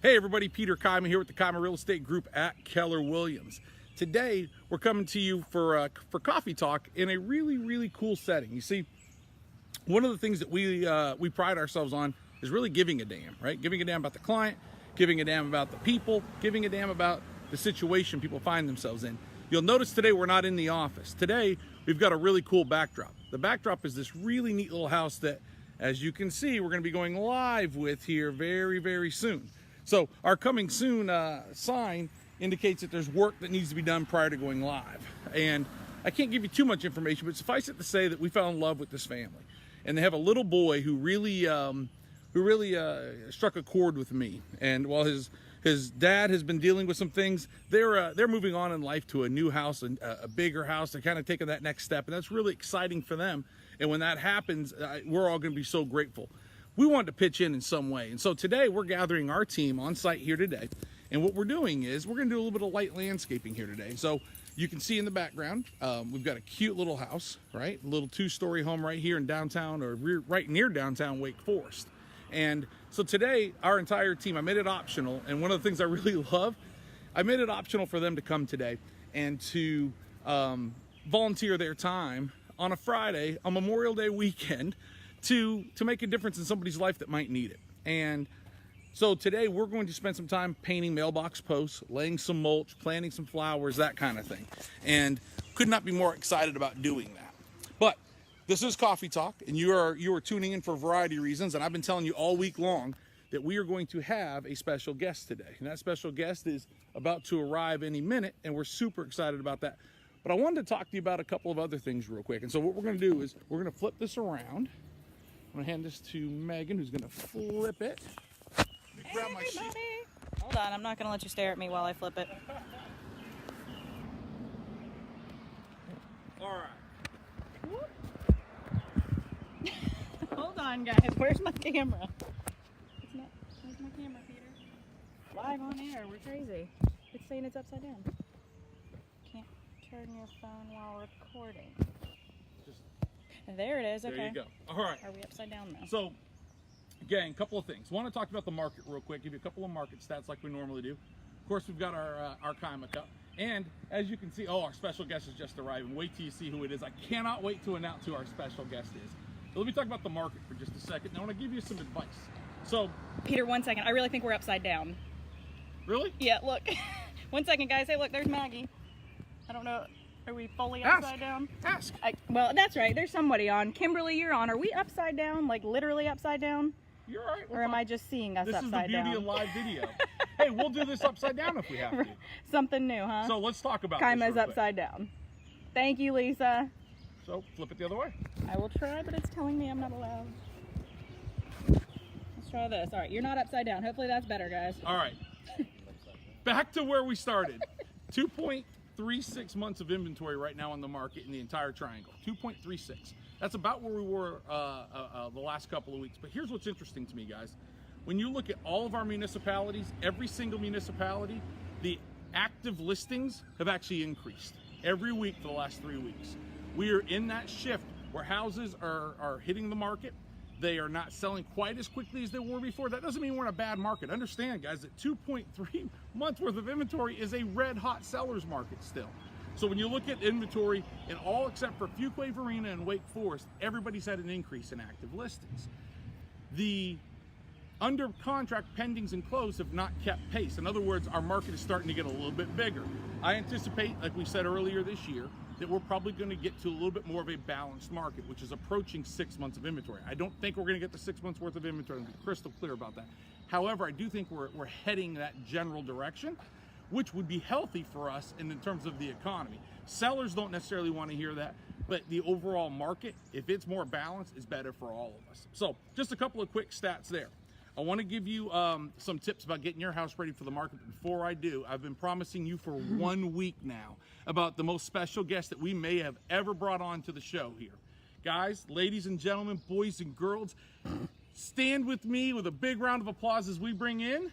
Hey everybody, Peter Kyman here with the Kyman Real Estate Group at Keller Williams. Today we're coming to you for coffee talk in a really cool setting. You see, one of the things that we pride ourselves on is really giving a damn, right? Giving a damn about the client, giving a damn about the people, giving a damn about the situation people find themselves in. You'll notice today we're not in the office. Today we've got a really cool backdrop. The backdrop is this really neat little house that, as you can see, we're going to be going live with here very soon. So our coming soon sign indicates that there's work that needs to be done prior to going live. And I can't give you too much information, but suffice it to say that we fell in love with this family. And they have a little boy who really struck a chord with me. And while his dad has been dealing with some things, they're moving on in life to a new house, a bigger house. They're kind of taking that next step, and that's really exciting for them. And when that happens, we're all going to be so grateful. We wanted to pitch in some way. And so today we're gathering our team on site here today. And what we're doing is we're going to do a little bit of light landscaping here today. So you can see in the background, we've got a cute little house, right? A little two-story home right here in downtown, or right near downtown Wake Forest. And so today, our entire team, I made it optional. And one of the things I really love, I made it optional for them to come today and to volunteer their time on a Friday, on Memorial Day weekend, to make a difference in somebody's life that might need it. And so today we're going to spend some time painting mailbox posts, laying some mulch, planting some flowers, that kind of thing. And could not be more excited about doing that. But this is Coffee Talk, and you are tuning in for a variety of reasons. And I've been telling you all week long that we are going to have a special guest today. And that special guest is about to arrive any minute, and we're super excited about that. But I wanted to talk to you about a couple of other things real quick. And so what we're going to do is we're going to flip this around. I'm going to hand this to Megan, who's going to flip it. Hey, everybody. Hold on, I'm not going to let you stare at me while I flip it. All right. Hold on, guys. Where's my camera? Where's my camera, Peter? Live on air. We're crazy. It's saying it's upside down. Can't turn your phone while recording. There it is. Okay. There you go. All right. Are we upside down now? So, again, a couple of things. Want to talk about the market real quick. Give you a couple of market stats like we normally do. Of course, we've got our Kyman Cup. And as you can see, our special guest is just arriving. Wait till you see who it is. I cannot wait to announce who our special guest is. So let me talk about the market for just a second. And I want to give you some advice. So, Peter, 1 second. I really think we're upside down. Really? Yeah, look. 1 second, guys. Hey, look, there's Maggie. I don't know. Are we fully upside down? Ask. Well, that's right. There's somebody on. Kimberly, you're on. Are we upside down? Like literally upside down? You're all right. Or am I just seeing us this upside down? This is the beauty of live video. Hey, we'll do this upside down if we have to. Something new, huh? So let's talk about Kyma's this upside down. Thank you, Lisa. So flip it the other way. I will try, but it's telling me I'm not allowed. Let's try this. All right, you're not upside down. Hopefully that's better, guys. All right. Back to where we started. 2.36 months of inventory right now on the market in the entire triangle. 2.36. That's about where we were the last couple of weeks. But here's what's interesting to me, guys. When you look at all of our municipalities, every single municipality, the active listings have actually increased every week for the last 3 weeks. We are in that shift where houses are hitting the market. They are not selling quite as quickly as they were before. That doesn't mean we're in a bad market. Understand, guys, that 2.3 months worth of inventory is a red hot seller's market still. So when you look at inventory in all except for Fuquay Arena and Wake Forest, everybody's had an increase in active listings. The under contract pendings and closed have not kept pace. In other words, our market is starting to get a little bit bigger. I anticipate, like we said earlier this year, that we're probably going to get to a little bit more of a balanced market, which is approaching 6 months of inventory. I don't think we're going to get to 6 months worth of inventory. I'm crystal clear about that. However, I do think we're heading that general direction, which would be healthy for us in terms of the economy. Sellers don't necessarily want to hear that, but the overall market, if it's more balanced, is better for all of us. So just a couple of quick stats there. I want to give you some tips about getting your house ready for the market. But before I do, I've been promising you for 1 week now about the most special guest that we may have ever brought on to the show here. Guys, ladies and gentlemen, boys and girls, stand with me with a big round of applause as we bring in...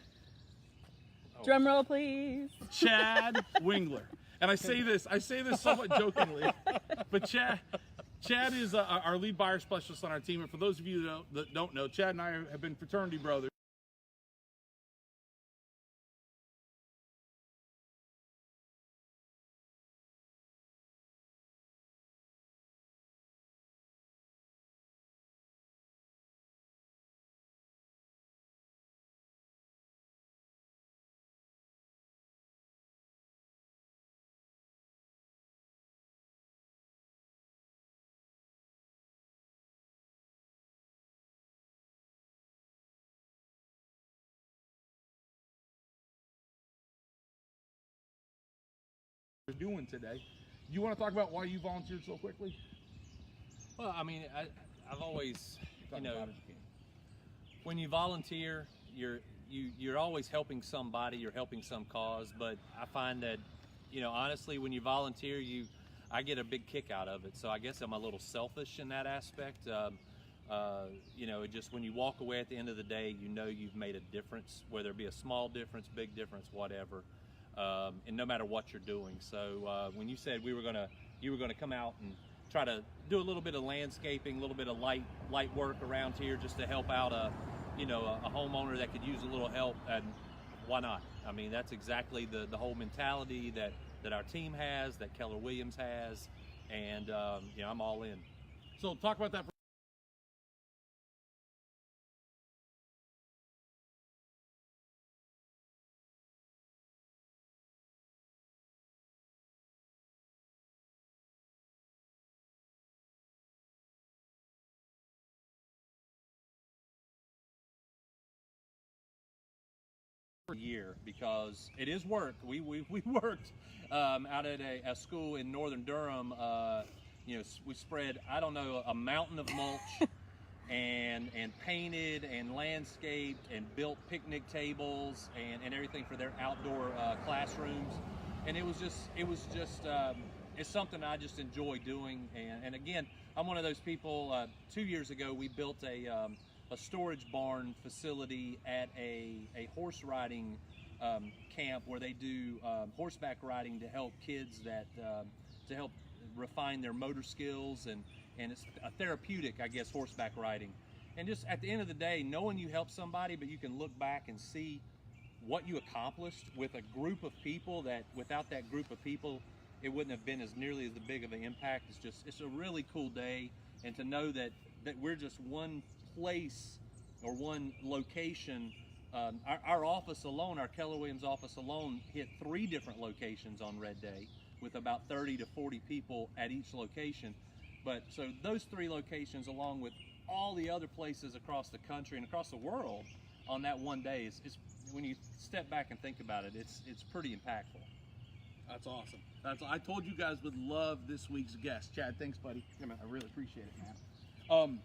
Drum roll, please. Chad Wingler. And I say this somewhat jokingly, but Chad is our lead buyer specialist on our team. And for those of you that don't know, Chad and I have been fraternity brothers. doing today. You want to talk about why you volunteered so quickly? Well, I mean, I've always, you know, when you volunteer, you're always helping somebody, you're helping some cause. But I find that, you know, honestly, when you volunteer, I get a big kick out of it. So I guess I'm a little selfish in that aspect. You know, just when you walk away at the end of the day, you know you've made a difference, whether it be a small difference, big difference, whatever, and no matter what you're doing. So when you said you were gonna come out and try to do a little bit of landscaping, a little bit of light work around here, just to help out a homeowner that could use a little help, and why not? I mean, that's exactly the whole mentality that our team has, that Keller Williams has, and you know, I'm all in. So talk about that Year, because it is work. We worked out at a school in northern Durham. You know, we spread, I don't know, a mountain of mulch and painted and landscaped and built picnic tables and everything for their outdoor classrooms. And it was just it's something I just enjoy doing. And again, I'm one of those people. 2 years ago, we built a storage barn facility at a horse riding camp where they do horseback riding to help kids to help refine their motor skills, and it's a therapeutic, I guess, horseback riding. And just at the end of the day, knowing you help somebody, but you can look back and see what you accomplished with a group of people that without that group of people, it wouldn't have been as nearly as big of an impact. It's a really cool day, and to know that we're just one place or one location. Our office alone, our Keller Williams office alone, hit 3 different locations on Red Day with about 30 to 40 people at each location. But so those 3 locations, along with all the other places across the country and across the world on that one day, is when you step back and think about it, it's pretty impactful. That's awesome. I told you guys would love this week's guest. Chad, thanks, buddy. Yeah, man, I really appreciate it, man.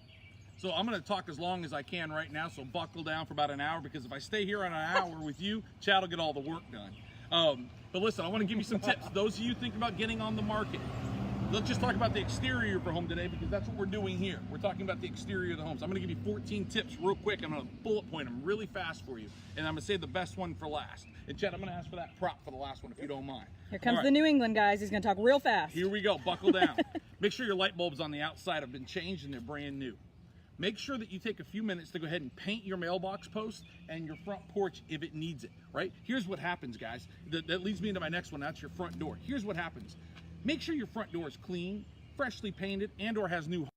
So I'm going to talk as long as I can right now, so buckle down for about an hour, because if I stay here on an hour with you, Chad will get all the work done. But listen, I want to give you some tips. Those of you thinking about getting on the market, let's just talk about the exterior of your home today, because that's what we're doing here. We're talking about the exterior of the homes. I'm going to give you 14 tips real quick. I'm going to bullet point them really fast for you, and I'm going to save the best one for last. And Chad, I'm going to ask for that prop for the last one, if you don't mind. Here comes the New England guys. He's going to talk real fast. Here we go. Buckle down. Make sure your light bulbs on the outside have been changed and they're brand new. Make sure that you take a few minutes to go ahead and paint your mailbox post and your front porch if it needs it, right? Here's what happens, guys. That leads me into my next one. That's your front door. Here's what happens. Make sure your front door is clean, freshly painted, and or has new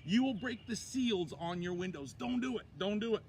You will break the seals on your windows. Don't do it. Don't do it.